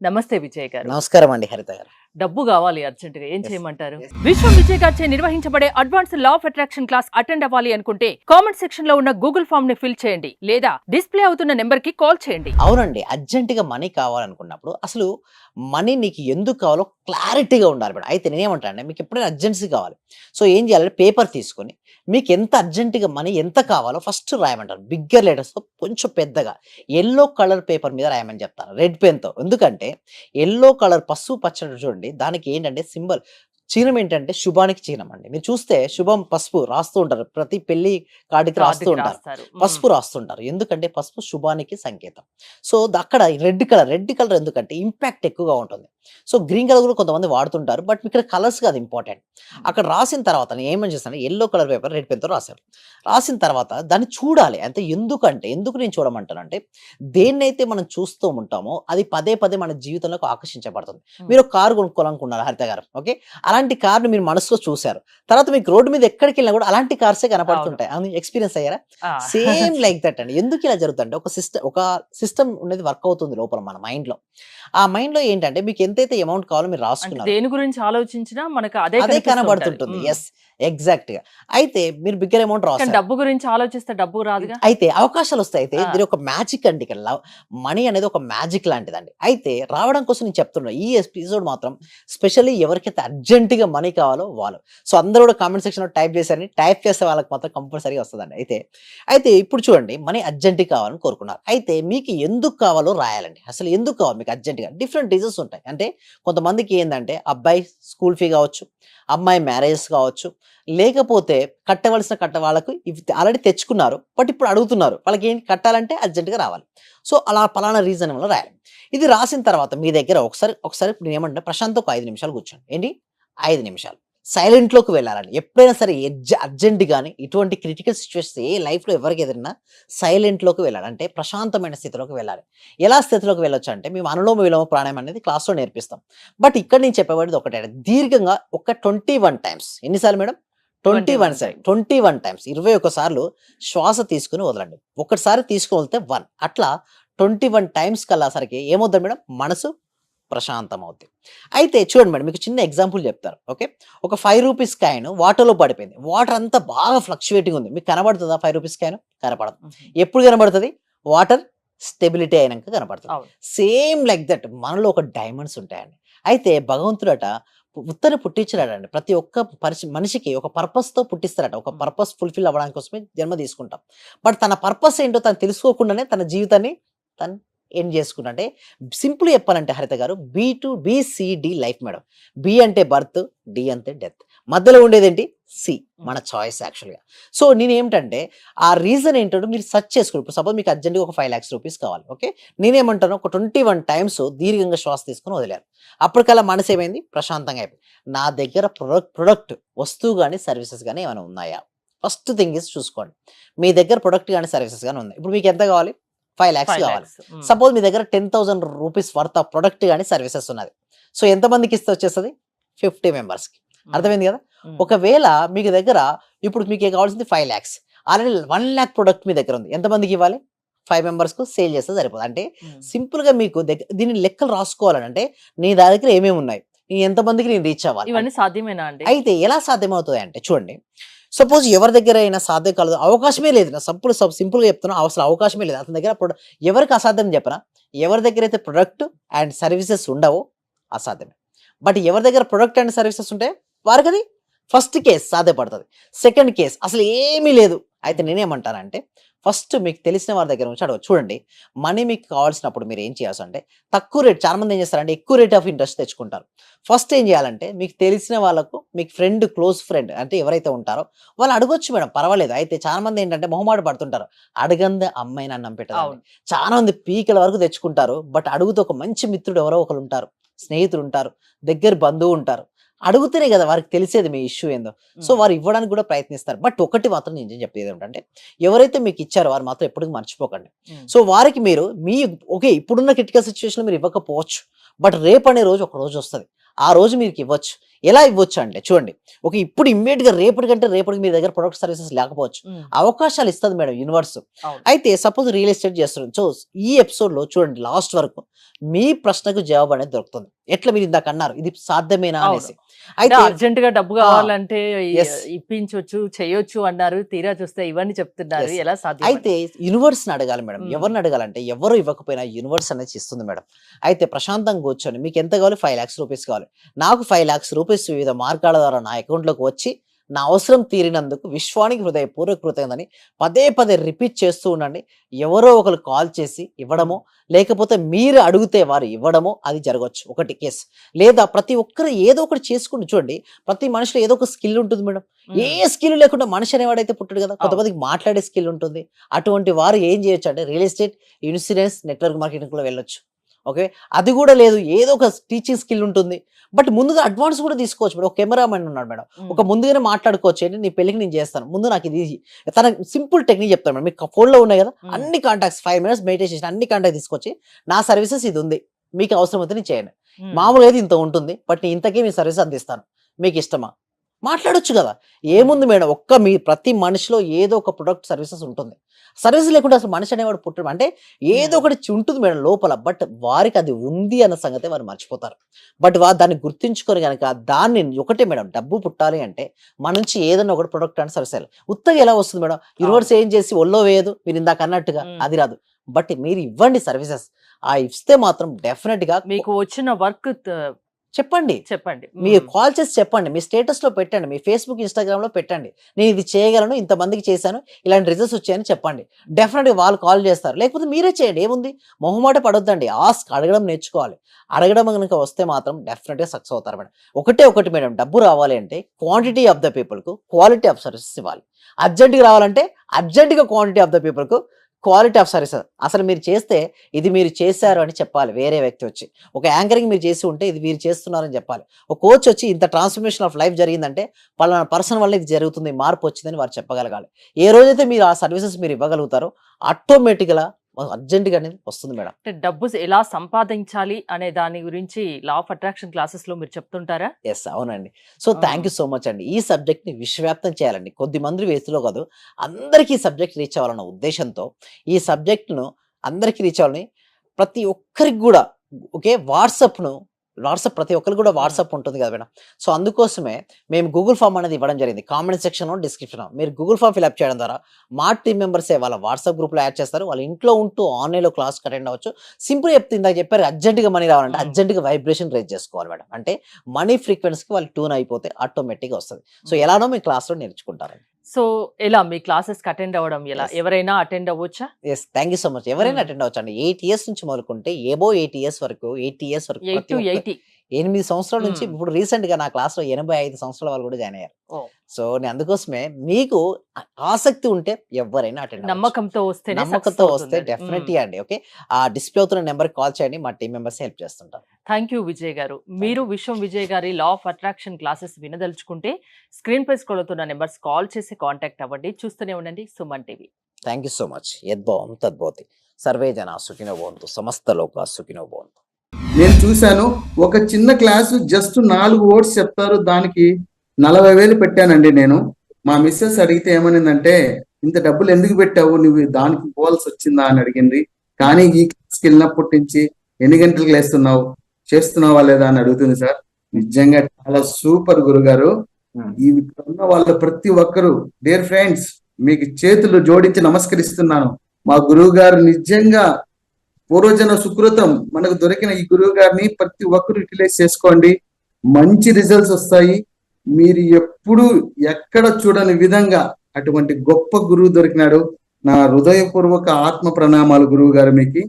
నమస్తే విజయ్ గారు. నమస్కారం అండి హరిత గారు. డబ్బు కావాలి అర్జెంట్ గా ఏం Yes. చేయమంటారు? Yes. విశ్వం విజయ్ గారిచే నిర్వహించబడే advance law of attraction class attend అవ్వాలి అనుకుంటే కామెంట్ సెక్షన్ లో ఉన్న గూగుల్ ఫామ్ ని ఫిల్ చేయండి లేదా డిస్ప్లే అవుతున్న నెంబర్ కి కాల్ చేయండి. అవునండి, అర్జెంటుగా మనీ కావాలనుకున్నప్పుడు అసలు మనీ నీకు ఎందుకు కావాలో క్లారిటీగా ఉండాలి మేడం. అయితే నేనేమంటానంటే మీకు ఎప్పుడైనా అర్జెన్సీ కావాలి, సో ఏం చేయాలంటే పేపర్ తీసుకొని మీకు ఎంత అర్జెంటుగా మనీ ఎంత కావాలో ఫస్ట్ రాయమంటారు. బిగ్గర్ లెటర్స్తో కొంచెం పెద్దగా ఎల్లో కలర్ పేపర్ మీద రాయమని చెప్తాను, రెడ్ పెన్తో. ఎందుకంటే ఎల్లో కలర్ పసుపు పచ్చడి చూడండి, దానికి ఏంటంటే సింబల్ చిహ్నం ఏంటంటే శుభానికి చిహ్నం అండి. మీరు చూస్తే శుభం పసుపు రాస్తూ ఉంటారు, ప్రతి పెళ్లి కార్డుకి రాస్తూ కార్డుకి ఉంటారు, రాస్తారు. పసుపు రాస్తుంటారు. ఎందుకంటే పసుపు శుభానికి సంకేతం. సో అక్కడ రెడ్ కలర్ ఎందుకంటే ఇంపాక్ట్ ఎక్కువగా ఉంటుంది. సో గ్రీన్ కలర్ కూడా కొంతమంది వాడుతుంటారు, బట్ ఇక్కడ కలర్స్ కాదు ఇంపార్టెంట్. అక్కడ రాసిన తర్వాత నేను ఏమని చేస్తాను, ఎల్లో కలర్ పేపర్ రెడ్ పెన్తో రాశారు. రాసిన తర్వాత దాన్ని చూడాలి. అంటే ఎందుకు నేను చూడమంటానంటే దేన్నైతే మనం చూస్తూ ఉంటామో అది పదే పదే మన జీవితంలోకి ఆకర్షించబడుతుంది. మీరు ఒక కారు కొనుక్కోవాలనుకున్నారు హరిత గారు, ఓకే, అలాంటి కార్ను మీరు మనసులో చూశారు, తర్వాత మీకు రోడ్డు మీద ఎక్కడికి వెళ్ళినా కూడా అలాంటి కార్సే కనపడుతుంటాయి. అది ఎక్స్పీరియన్స్ అయ్యారా? ఆ. సేమ్ లైక్ దట్ అండి. ఎందుకు ఇలా జరుగుతుందంటే ఒక సిస్టమ్ అనేది వర్క్ అవుతుంది లోపల మన మైండ్ లో. ఆ మైండ్ లో ఏంటంటే మీకు ఎంతైతే అమౌంట్ కావాలో మీరు అంటే రాసుకున్నారు, దేని గురించి ఆలోచించినా మనకు అదే అదే కనిపిస్తూ కనబడుతుంటుంది. ఉంటది. ఎస్, ఎగ్జాక్ట్ గా. అయితే మీరు బిగ్గర్ అమౌంట్ కానీ రాస్తారు, డబ్బు గురించి ఆలోచిస్తే డబ్బు రాదుగా. అయితే అవకాశాలు వస్తాయి. అయితే ఆ. దీని ఒక మ్యాజిక్ అండి. ఇక్కడ మనీ అనేది ఒక మ్యాజిక్ లాంటిదండి. అయితే రావడం కోసం నేను చెప్తున్నా, ఈ ఎపిసోడ్ మాత్రం స్పెషల్లీ ఎవరికైతే అర్జెంటుగా మనీ కావాలో వాళ్ళు. సో అందరూ కూడా కామెంట్ సెక్షన్ లో టైప్ చేశారని, టైప్ చేస్తే వాళ్ళకి మాత్రం కంపల్సరీగా వస్తుందండి. అయితే ఇప్పుడు చూడండి, మనీ అర్జెంట్ కావాలని కోరుకున్నారు. అయితే మీకు ఎందుకు కావాలో రాయాలండి. అసలు ఎందుకు కావాలి మీకు అర్జెంటుగా? డిఫరెంట్ రీజన్స్ ఉంటాయి. అంటే కొంతమందికి ఏంటంటే అబ్బాయి స్కూల్ ఫీ కావచ్చు, అమ్మాయి మ్యారేజెస్ కావచ్చు, లేకపోతే వాళ్ళకు ఇవి ఆల్రెడీ తెచ్చుకున్నారు, బట్ ఇప్పుడు అడుగుతున్నారు, వాళ్ళకి ఏంటి కట్టాలంటే అర్జెంటుగా రావాలి. సో అలా పలానా రీజన్ వల్ల రాయాలి. ఇది రాసిన తర్వాత మీ దగ్గర ఒకసారి ఇప్పుడు ఏమంటే ప్రశాంత్ ఒక 5 నిమిషాలు కూర్చోండి. ఏంటి 5 నిమిషాలు సైలెంట్లోకి వెళ్ళాలండి. ఎప్పుడైనా సరే అర్జెంట్ కానీ ఇటువంటి క్రిటికల్ సిచ్యువేషన్స్ ఏ లైఫ్లో ఎవరికి ఎదురైనా సైలెంట్లోకి వెళ్ళాలి. అంటే ప్రశాంతమైన స్థితిలోకి వెళ్ళాలి. ఎలా స్థితిలోకి వెళ్ళొచ్చు అంటే మేము అనులోమ విలోమ ప్రాణాయామం అనేది క్లాస్లో నేర్పిస్తాం. బట్ ఇక్కడ నేను చెప్పబడేది ఒకటే, దీర్ఘంగా ఒక 21 టైమ్స్. ఎన్నిసార్లు మేడం? 21 సార్, 21 టైమ్స్, 21 సార్లు శ్వాస తీసుకుని వదలండి. ఒకసారి తీసుకుని వదిలితే 1, అట్లా 21 టైమ్స్ కల్లాసరికి ఏమవుతుంది మేడం? మనసు ప్రశాంతం అవుద్ది. అయితే చూడండి మేడం, మీకు చిన్న ఎగ్జాంపుల్ చెప్తారు. ఓకే, ఒక 5 రూపీస్ కాయిన్ వాటర్లో పడిపోయింది. వాటర్ అంతా బాగా ఫ్లక్చువేటింగ్ ఉంది. మీకు కనబడుతుందా 5 రూపీస్ కాయిన్? కనపడదు. ఎప్పుడు కనబడుతుంది? వాటర్ స్టెబిలిటీ అయినాక కనపడుతుంది. అవును. సేమ్ లైక్ దట్ మనలో ఒక డైమండ్స్ ఉంటాయండి. అయితే భగవంతుడట ఉత్తని పుట్టించాడండి. ప్రతి ఒక్క మనిషికి ఒక పర్పస్తో పుట్టిస్తారట. ఒక పర్పస్ ఫుల్ఫిల్ అవ్వడానికి కోసమే జన్మ తీసుకుంటాం. బట్ తన పర్పస్ ఏంటో తను తెలుసుకోకుండానే తన జీవితాన్ని తను ఎండ్ చేసుకుంటా. అంటే సింపుల్ చెప్పాలంటే హరిత గారు, BCD లైఫ్ మేడం. బి అంటే బర్త్, డి అంటే డెత్, మధ్యలో ఉండేది ఏంటి? సి, మన చాయిస్ యాక్చువల్గా. సో నేనేమిటంటే ఆ రీజన్ ఏంటో మీరు సెర్చ్ చేసుకోండి. ఇప్పుడు సపోజ్ మీకు అర్జెంట్గా ఒక 5 lakhs రూపీస్ కావాలి. ఓకే, నేనేమంటాను, ఒక 21 టైమ్స్ దీర్ఘంగా శ్వాస తీసుకుని వదిలేరు. అప్పటికల్లా మనసు ఏమైంది? ప్రశాంతంగా అయిపోయింది. నా దగ్గర ప్రొడక్ట్ వస్తువు కానీ సర్వీసెస్ కానీ ఏమైనా ఉన్నాయా? ఫస్ట్ థింగ్ ఇస్ చూసుకోండి. మీ దగ్గర ప్రొడక్ట్ కానీ సర్వీసెస్ కానీ ఉన్నాయి. ఇప్పుడు మీకు ఎంత కావాలి? 5 lakhs 5 కావాలి. lakhs. సపోజ్ మీ దగ్గర 10,000 రూపీస్ వర్త్ ఆఫ్ ప్రొడక్ట్ కానీ సర్వీసెస్ ఉన్నది. సో ఎంతమందికి ఇస్తే వచ్చేస్తుంది? 50 మెంబర్స్కి. అర్థమైంది కదా? ఒకవేళ మీకు దగ్గర ఇప్పుడు మీకు కావాల్సింది 5 lakhs, ఆల్రెడీ 1 lakh ప్రొడక్ట్ మీ దగ్గర ఉంది. ఎంతమందికి ఇవ్వాలి? 5 మెంబర్స్కు సేల్ చేస్తే సరిపోతుంది. అంటే సింపుల్గా మీకు దీని లెక్కలు రాసుకోవాలని, అంటే నీ దగ్గర ఏమేమి ఉన్నాయి, నేను ఎంతమందికి నేను రీచ్ అవ్వాలి. ఇవన్నీ సాధ్యమేనా అండి? అయితే ఎలా సాధ్యమవుతుంది అంటే చూడండి, సపోజ్ ఎవరి దగ్గర అయినా సాధ్యం కలదు, అవకాశమే లేదు. నా సింపుల్గా చెప్తున్నా, అసలు అవకాశమే లేదు అతని దగ్గర. ఎవరికి అసాధ్యం చెప్పనా? ఎవరి దగ్గర అయితే ప్రొడక్ట్ అండ్ సర్వీసెస్ ఉండవో అసాధ్యమే. బట్ ఎవరి దగ్గర ప్రొడక్ట్ అండ్ సర్వీసెస్ ఉంటాయో వారికి అది ఫస్ట్ కేస్ సాధ్యపడుతుంది. సెకండ్ కేస్ అసలు ఏమీ లేదు. అయితే నేనేమంటానంటే ఫస్ట్ మీకు తెలిసిన వారి దగ్గర నుంచి అడగచ్చు. చూడండి, మనీ మీకు కావాల్సినప్పుడు మీరు ఏం చేయాల్సి అంటే తక్కువ రేట్, చాలా మంది ఏం చేస్తారంటే ఎక్కువ రేట్ ఆఫ్ ఇంట్రెస్ట్ తెచ్చుకుంటారు. ఫస్ట్ ఏం చేయాలంటే మీకు తెలిసిన వాళ్ళకు, మీకు క్లోజ్ ఫ్రెండ్ అంటే ఎవరైతే ఉంటారో వాళ్ళు అడగొచ్చు మేడం, పర్వాలేదు. అయితే చాలా మంది ఏంటంటే మొహమాట పడుతుంటారు, అడగందే అమ్మాయిని అన్నం పెట్టదు. అవును. చాలా మంది పీకల వరకు తెచ్చుకుంటారు, బట్ అడుగుతూ ఒక మంచి మిత్రుడు ఎవరో ఒకరు ఉంటారు, స్నేహితులు ఉంటారు, దగ్గర బంధువు ఉంటారు. అడుగుతూనే కదా వారికి తెలిసేది మీ ఇష్యూ ఏందో. సో వారు ఇవ్వడానికి కూడా ప్రయత్నిస్తారు. బట్ ఒకటి మాత్రం నేను చెప్పేది ఏంటంటే ఎవరైతే మీకు ఇచ్చారో వారు మాత్రం ఎప్పటికీ మర్చిపోకండి. సో వారికి మీరు ఓకే, ఇప్పుడున్న క్రిటికల్ సిచ్యువేషన్లో మీరు ఇవ్వకపోవచ్చు, బట్ రేపు అనే రోజు ఒక రోజు వస్తుంది. ఆ రోజు మీకు ఇవ్వచ్చు. ఎలా ఇవ్వచ్చు అంటే చూడండి, ఇప్పుడు ఇమ్మీడియట్ గా రేపటికి మీ దగ్గర ప్రొడక్ట్ సర్వీసెస్ లేకపోవచ్చు, అవకాశాలు ఇస్తుంది మేడం యూనివర్స్. అవును. అయితే సపోజ్ రియల్ ఎస్టేట్ చేస్తున్నాం, సో ఈ ఎపిసోడ్ లో చూడండి లాస్ట్ వరకు మీ ప్రశ్నకు జవాబు అనేది దొరుకుతుంది. ఎట్లా మీరు ఇందాక అన్నారు ఇది సాధ్యమేనా అవును. అనేసి. అంటే అయితే అర్జెంట్ గా డబ్బు ఆ, కావాలంటే yes, ఇప్పించొచ్చు, చేయొచ్చు అన్నారు. తీరా చూస్తే ఇవన్నీ చెప్తున్నారు. yes. ఎలా సాధ్యం? అయితే యూనివర్స్ ని అడగాలి మేడం. ఉమ్. ఎవరిని అడగాలంటే ఎవరు ఇవ్వకపోయినా యూనివర్స్ అనేది ఇస్తుంది మేడం. అయితే ప్రశాంతంగా కూర్చొని మీకు ఎంత కావాలి, 5 lakhs రూపీస్ కావాలి. నాకు 5 lakhs రూపీస్ వివిధ మార్గాల ద్వారా నా అకౌంట్ లోకి వచ్చి నా అవసరం తీరినందుకు విశ్వానికి హృదయపూర్వక కృతజ్ఞతని పదే పదే రిపీట్ చేస్తూ ఉండండి. ఎవరో ఒకరు కాల్ చేసి ఇవ్వడమో, లేకపోతే మీరు అడిగితే వారు ఇవ్వడమో అది జరగవచ్చు. ఒకటి కేసు. లేదా ప్రతి ఒక్కరు ఏదో ఒకటి చేసుకుంటూ చూడండి, ప్రతి మనిషిలో ఏదో ఒక స్కిల్ ఉంటుంది మేడం. ఏ స్కిల్ లేకుండా మనిషి అనేవాడైతే పుట్టడు కదా. కొంతమందికి మాట్లాడే స్కిల్ ఉంటుంది. అటువంటి వారు ఏం చేయొచ్చు అంటే real estate, insurance, network marketing కూడా వెళ్ళొచ్చు. ఓకే, అది కూడా లేదు, ఏదో ఒక టీచింగ్ స్కిల్ ఉంటుంది. బట్ ముందుగా అడ్వాన్స్ కూడా తీసుకోవచ్చు మేడం. ఒక కెమెరామెన్ ఉన్నాడు మేడం, ఒక ముందుగానే మాట్లాడుకోవచ్చు, ఏంటి నీ పెళ్ళికి నేను చేస్తాను, ముందు నాకు ఇది తన సింపుల్ టెక్నిక్ చెప్తాను మేడం. మీకు ఫోన్లో ఉన్నాయి కదా అన్ని కాంటాక్ట్స్, 5 minutes మెడిటేషన్ అన్ని కాంటాక్ట్ తీసుకొచ్చి నా సర్వీసెస్ ఇది ఉంది, మీకు అవసరం అయితే నేను చేయండి, మామూలుగా అయితే ఇంత ఉంటుంది, బట్ నేను ఇంతకీ మీ సర్వీస్ అందిస్తాను, మీకు ఇష్టమా, మాట్లాడొచ్చు కదా. ఏముంది మేడం, మీ ప్రతి మనిషిలో ఏదో ఒక ప్రొడక్ట్ సర్వీసెస్ ఉంటుంది. సర్వీస్ లేకుండా అసలు మనిషి అనేవాడు పుట్టడం అంటే ఏదో ఒకటి ఉంటుంది మేడం లోపల. బట్ వారికి అది ఉంది అన్న సంగతి వారు మర్చిపోతారు. బట్ వారు దాన్ని గుర్తించుకొని కనుక దాన్ని ఒకటే మేడం, డబ్బు పుట్టాలి అంటే మన నుంచి ఏదైనా ఒకటి ప్రొడక్ట్ అంటే సర్వీస్ ఉత్తగా ఎలా వస్తుంది మేడం? యూనివర్స్ ఏం చేసి ఒళ్ళో వేయదు, మీరు ఇందాక అన్నట్టుగా అది రాదు. బట్ మీరు ఇవ్వండి సర్వీసెస్, ఆ ఇస్తే మాత్రం డెఫినెట్ గా మీకు వచ్చిన వర్క్ చెప్పండి. మీరు కాల్ చేసి చెప్పండి, మీ స్టేటస్ లో పెట్టండి, మీ ఫేస్బుక్, ఇన్స్టాగ్రామ్ లో పెట్టండి, నేను ఇది చేయగలను, ఇంతమందికి చేశాను, ఇలాంటి రిజల్ట్స్ వచ్చాయని చెప్పండి. డెఫినెట్ గా వాళ్ళు కాల్ చేస్తారు. లేకపోతే మీరే చేయండి, ఏముంది, మొహమాట పడొద్దండి. అడగడం నేర్చుకోవాలి. అడగడం కనుక వస్తే మాత్రం డెఫినెట్ గా సక్సెస్ అవుతారు మేడం. ఒకటి మేడం, డబ్బు రావాలి అంటే క్వాంటిటీ ఆఫ్ ద పీపుల్ కు క్వాలిటీ ఆఫ్ సర్వీసెస్ ఇవ్వాలి. అర్జెంట్గా రావాలంటే అర్జెంట్గా క్వాంటిటీ ఆఫ్ ద పీపుల్ కు క్వాలిటీ ఆఫ్ సర్వీసెస్. అసలు మీరు చేస్తే ఇది మీరు చేశారు అని చెప్పాలి. వేరే వ్యక్తి వచ్చి ఒక యాంకరింగ్ మీరు చేసి ఉంటే ఇది మీరు చేస్తున్నారని చెప్పాలి. ఒక కోచ్ వచ్చి ఇంత ట్రాన్స్ఫర్మేషన్ ఆఫ్ లైఫ్ జరిగిందంటే పలానా పర్సన్ వల్ల ఇది జరుగుతుంది, మార్పు వచ్చిందని వారు చెప్పగలగాలి. ఏ రోజైతే మీరు ఆ సర్వీసెస్ మీరు ఇవ్వగలుగుతారో ఆటోమేటిక్గా అర్జెంట్గా అనేది వస్తుంది మేడం. అంటే డబ్బు ఎలా సంపాదించాలి అనే దాని గురించి లా ఆఫ్ అట్రాక్షన్ క్లాసెస్ లో మీరు చెప్తుంటారా? ఎస్, అవునండి. So thank you so much అండి. ఈ సబ్జెక్ట్ ని విశ్వవ్యాప్తం చేయాలండి. కొద్ది మంది వేసులో కాదు, అందరికీ ఈ సబ్జెక్ట్ రీచ్ అవ్వాలన్న ఉద్దేశంతో ఈ సబ్జెక్ట్ ను అందరికీ రీచ్ అవ్వాలని ప్రతి ఒక్కరికి కూడా ఓకే వాట్సాప్ ప్రతి ఒక్కరికి కూడా వాట్సాప్ ఉంటుంది కదా మేడం. సో అందుకోసమే మేము గూగుల్ ఫామ్ అనేది ఇవ్వడం జరిగింది. కామెంట్ సెక్షన్, డిస్క్రిప్షన్ మీరు గూగుల్ ఫామ్ ఫిల్అప్ చేయడం ద్వారా మా టీమ్ మెంబర్సే వాళ్ళ వాట్సాప్ గ్రూప్ లో యాడ్ చేస్తారు. వాళ్ళ ఇంట్లో ఉంటూ ఆన్లైన్ లో క్లాస్ అటెండ్ అవ్వచ్చు. సింపుల్ చెప్తే ఇందాక చెప్పారు, అర్జెంట్గా మనీ రావాలంటే అర్జెంట్గా వైబ్రేషన్ రేజ్ చేసుకోవాలి మేడం. అంటే మనీ ఫ్రీక్వెన్సీకి వాళ్ళు ట్యూన్ అయిపోతే ఆటోమేటిక్గా వస్తుంది. సో ఎలానో మీ క్లాస్లో నేర్చుకుంటారండి. సో ఎలా మీ క్లాసెస్ అటెండ్ అవ్వడం ఎలా? ఎవరైనా అటెండ్ అవ్వచ్చా? Yes, thank you so much. ఎవరైనా అటెండ్ అవ్వచ్చు అండి. 8 years నుంచి మొదలుకుంటే ఏబో 8 years వరకు 8 to 80 8 సంవత్సరాల నుంచి ఇప్పుడు రీసెంట్ గా నా క్లాస్ లో 85 సంవత్సరాల వాళ్ళు కూడా జాయిన్ అయ్యారు. సో నేను అందుకోసమే మీకు ఆసక్తి ఉంటే ఎవరైనా అటెండ్ నమ్మకంతో వస్తే డెఫినెట్లీ అండి. ఓకే, ఆ డిస్ప్లే అవుతున్న నెంబర్ కాల్ చేయండి, మా టీం మెంబర్స్ హెల్ప్ చేస్తుంటారు. Thank you Vijay garu. మీరు విశ్వం విజయ్ గారి లా ఆఫ్ అట్రాక్షన్ క్లాసెస్ వినదలుచుకుంటే స్క్రీన్ పై స్క్రోల్ అవుతున్న నెంబర్స్ కాల్ చేసి కాంటాక్ట్ అవ్వండి. చూస్తూనే ఉండండి Suman TV. Thank you so much. యద్భవం తద్భవతి, సర్వే జనా సుఖినో భవంతు, సమస్త లోకా సుఖినో భవంతు. నేను చూశాను, ఒక చిన్న క్లాసు జస్ట్ 4 words చెప్తారు, దానికి 40,000 పెట్టానండి నేను. మా మిస్సెస్ అడిగితే ఏమనిందంటే, ఇంత డబ్బులు ఎందుకు పెట్టావు, నువ్వు దానికి పోవాల్సి వచ్చిందా అని అడిగింది. కానీ ఈ క్లాస్కి వెళ్ళినప్పటి నుంచి ఎన్ని గంటలకు లేస్తున్నావు, చేస్తున్నావా లేదా అని అడుగుతుంది సార్. నిజంగా చాలా సూపర్ గురుగారు. ఈ ఉన్న వాళ్ళ ప్రతి ఒక్కరు, డియర్ ఫ్రెండ్స్, మీకు చేతులు జోడించి నమస్కరిస్తున్నాను. మా గురువు గారు నిజంగా పూర్వజన సుకృతం. మనకు దొరికిన ఈ గురువు గారిని ప్రతి ఒక్కరు యూటిలైజ్ చేసుకోండి, మంచి రిజల్ట్స్ వస్తాయి. మీరు ఎప్పుడు ఎక్కడ చూడని విధంగా అటువంటి గొప్ప గురువు దొరికినాడు. నా హృదయపూర్వక ఆత్మ ప్రణామాలు గురువు గారు మీకు.